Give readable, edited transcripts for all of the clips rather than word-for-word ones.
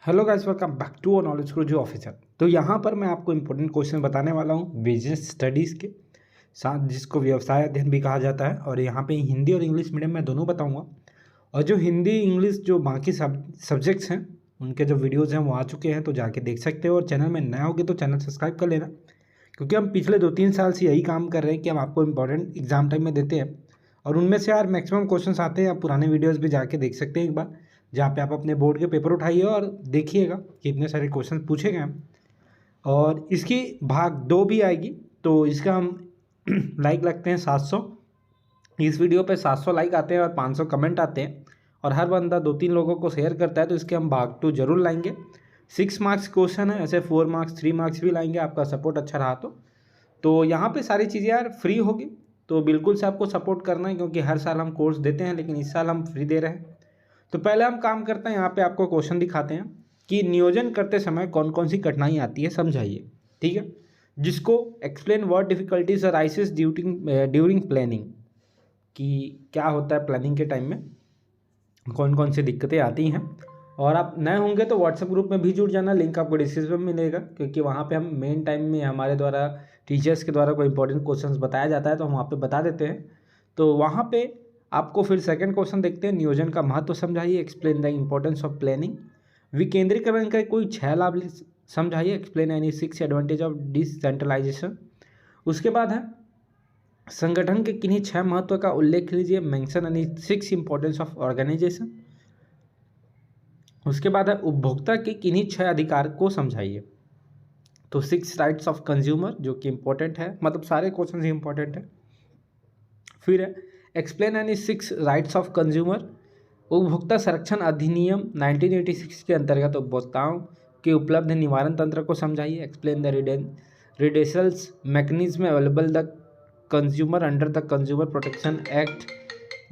Hello guys, welcome back to a knowledge Guruji officer. तो यहाँ पर मैं आपको इंपॉर्टेंट क्वेश्चन बताने वाला हूँ बिजनेस स्टडीज़ के साथ, जिसको व्यवसाय अध्ययन भी कहा जाता है। और यहाँ पे हिंदी और इंग्लिश मीडियम में दोनों बताऊँगा। और जो हिंदी इंग्लिश जो बाकी सब्जेक्ट्स हैं उनके जो वीडियोज़ हैं वो आ चुके हैं, तो जाके देख सकते हो। और चैनल में नया होगे तो चैनल सब्सक्राइब कर लेना, क्योंकि हम पिछले 2-3 साल से यही काम कर रहे हैं कि हम आपको इंपॉर्टेंट एग्जाम टाइम में देते हैं। और उनमें से यार मैक्सिमम क्वेश्चंस आते हैं। आप पुराने वीडियोज़ भी जाके देख सकते हैं एक बार, जहाँ पे आप अपने बोर्ड के पेपर उठाइए और देखिएगा कि इतने सारे क्वेश्चन पूछे गए हैं। और इसकी भाग 2 भी आएगी, तो इसका हम लाइक लगते हैं 700। इस वीडियो पे 700 लाइक आते हैं और 500 कमेंट आते हैं, और हर बंदा 2-3 लोगों को शेयर करता है, तो इसके हम भाग 2 जरूर लाएंगे। 6 मार्क्स क्वेश्चन है, ऐसे 4 मार्क्स 3 मार्क्स भी लाएंगे, आपका सपोर्ट अच्छा रहा तो यहाँ पे सारी चीज़ें यार फ्री होगी। तो बिल्कुल से आपको सपोर्ट करना है, क्योंकि हर साल हम कोर्स देते हैं, लेकिन इस साल हम फ्री दे रहे हैं। तो पहले हम काम करते हैं, यहाँ पे आपको क्वेश्चन दिखाते हैं कि नियोजन करते समय कौन कौन सी कठिनाई आती है, समझाइए। ठीक है, जिसको explain what difficulties arises during planning, कि क्या होता है प्लानिंग के टाइम में, कौन कौन सी दिक्कतें आती हैं। और आप नए होंगे तो व्हाट्सएप ग्रुप में भी जुड़ जाना, लिंक आपको डिस्क्रिप्शन में मिलेगा, क्योंकि वहाँ पे हम मेन टाइम में हमारे द्वारा टीचर्स के द्वारा कोई इंपॉर्टेंट क्वेश्चंस बताया जाता है तो हम वहाँ पे बता देते हैं। तो वहाँ पे आपको फिर सेकंड क्वेश्चन देखते हैं, नियोजन का महत्व समझाइए, explain the importance of planning. विकेंद्रीकरण का कोई 6 लाभ समझाइए, explain any 6 advantage of decentralisation. उसके बाद है संगठन के किन्हीं 6 महत्व का उल्लेख कीजिए, mention any 6 importance of organisation. उसके बाद है उपभोक्ता के किन्हीं 6 अधिकार को समझाइए, तो 6 राइट्स ऑफ कंज्यूमर, जो कि इंपॉर्टेंट है, मतलब सारे क्वेश्चन ही इंपॉर्टेंट है। फिर है explain any 6 rights of consumer. उपभोक्ता संरक्षण अधिनियम 1986 के अंतर्गत उपभोक्ताओं के उपलब्ध निवारण तंत्र को समझाइए, explain the redressals mechanism available the consumer under the consumer protection act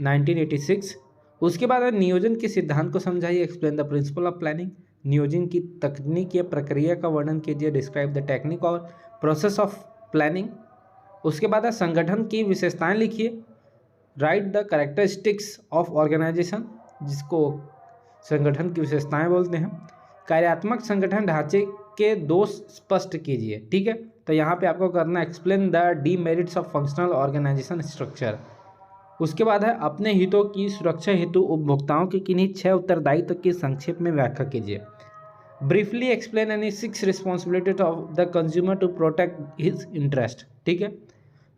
1986। उसके बाद है नियोजन के सिद्धांत को समझाइए, explain the principle of planning. नियोजन की तकनीक या प्रक्रिया का वर्णन कीजिए, डिस्क्राइब द टेक्निक और प्रोसेस ऑफ प्लानिंग। उसके बाद है संगठन की विशेषताएं लिखिए, write the characteristics of organisation, जिसको संगठन की विशेषताएं बोलते हैं। कार्यात्मक संगठन ढांचे के दोष स्पष्ट कीजिए। ठीक है, तो यहाँ पे आपको करना explain the demerits of functional organisation structure. उसके बाद है अपने हितों की सुरक्षा हेतु उपभोक्ताओं के किन्हीं 6 उत्तरदायित्व की संक्षेप में व्याख्या कीजिए। Briefly explain any 6 responsibilities of the consumer to protect his interest. ठीक है,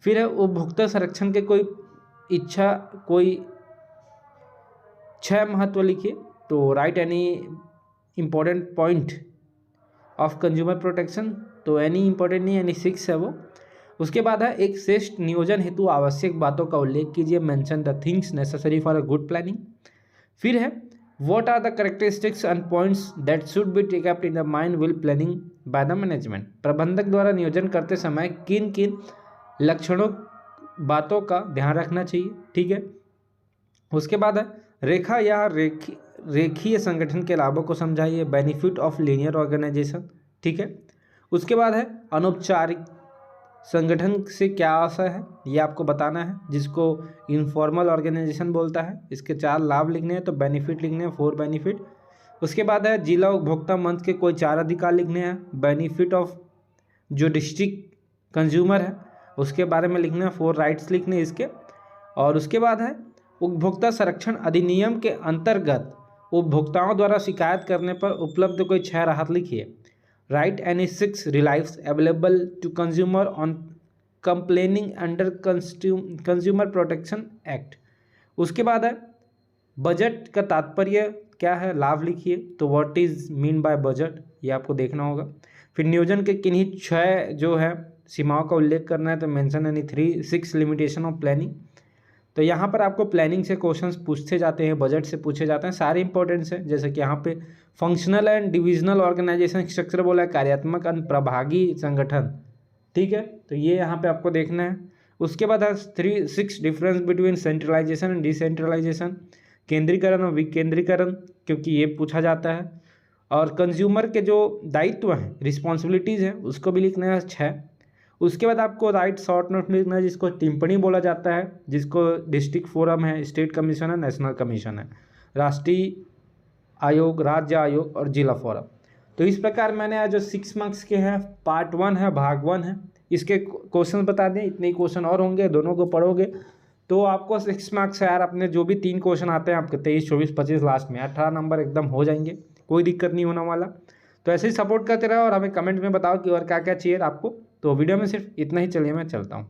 फिर है उपभोक्ता संरक्षण के कोई 6 महत्व लिखिए, तो right any important point of consumer protection, तो एनी इंपॉर्टेंट नहीं, एनी 6 है वो। उसके बाद है एक श्रेष्ठ नियोजन हेतु आवश्यक बातों का उल्लेख कीजिए, mention the things necessary for a good planning. फिर है what are the characteristics and points that should be take up in the mind will planning by the management. प्रबंधक द्वारा नियोजन करते समय किन किन लक्षणों बातों का ध्यान रखना चाहिए। ठीक है, उसके बाद है रेखा या रेखीय संगठन के लाभों को समझाइए, बेनिफिट ऑफ लीनियर ऑर्गेनाइजेशन। ठीक है, उसके बाद है अनौपचारिक संगठन से क्या आशा है, ये आपको बताना है, जिसको इनफॉर्मल ऑर्गेनाइजेशन बोलता है। इसके 4 लाभ लिखने हैं, तो बेनिफिट लिखने हैं, 4 बेनिफिट। उसके बाद है जिला उपभोक्ता मंच के कोई 4 अधिकार लिखने हैं, बेनिफिट ऑफ जो डिस्ट्रिक्ट कंज्यूमर है उसके बारे में लिखना है, 4 राइट्स लिखने हैं इसके। और उसके बाद है उपभोक्ता संरक्षण अधिनियम के अंतर्गत उपभोक्ताओं द्वारा शिकायत करने पर उपलब्ध कोई 6 राहत लिखिए, write any 6 reliefs available to consumer on complaining under consumer protection act. उसके बाद है बजट का तात्पर्य क्या है, लाभ लिखिए, तो what is mean by budget, ये आपको देखना होगा। फिर नियोजन के किन्हीं 6 जो है सीमाओं का उल्लेख करना है, तो mention any 6 limitation of planning. तो यहाँ पर आपको प्लानिंग से क्वेश्चंस पूछते जाते हैं, बजट से पूछे जाते हैं, सारे इंपॉर्टेंट्स हैं। जैसे कि यहाँ पे functional and divisional organisation structure बोला है, कार्यात्मक एंड प्रभागी संगठन। ठीक है, तो ये यहाँ पे आपको देखना है। उसके बाद है 6 difference between centralisation and decentralisation, केंद्रीकरण और विकेंद्रीकरण, क्योंकि ये पूछा जाता है। और कंज्यूमर के जो दायित्व हैं, रिस्पॉन्सिबिलिटीज़ हैं, उसको भी लिखना है 6। उसके बाद आपको राइट शॉर्ट नोट लिखना है, जिसको टिप्पणी बोला जाता है, जिसको डिस्ट्रिक्ट फोरम है, स्टेट कमीशन है, नेशनल कमीशन है, राष्ट्रीय आयोग, राज्य आयोग और जिला फोरम। तो इस प्रकार मैंने आज जो 6 मार्क्स के हैं पार्ट 1 है, भाग 1 है, इसके क्वेश्चन बता दें। इतने ही क्वेश्चन और होंगे, दोनों को पढ़ोगे तो आपको 6 मार्क्स यार अपने जो भी 3 क्वेश्चन आते हैं आपके 23, 24, 25 लास्ट में 18 नंबर एकदम हो जाएंगे, कोई दिक्कत नहीं होने वाला। तो ऐसे ही सपोर्ट करते रहो और हमें कमेंट में बताओ कि और क्या क्या चाहिए आपको। तो वीडियो में सिर्फ इतना ही, चलिए मैं चलता हूँ।